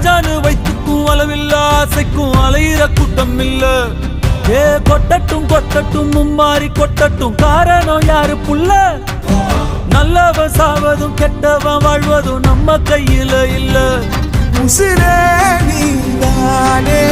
ராஜானு வைத்துக்கும் அளவில்ல ஆசைக்கும் அலையிற கூட்டம் இல்ல. ஏ கொட்டட்டும் கொட்டட்டும் மும்மாறி கொட்டட்டும், காரணம் யாரு புள்ள? நல்லவன் சாவதும் கெட்டவன் வாழ்வதும் நம்ம கையில இல்ல. உசிரே நீதானே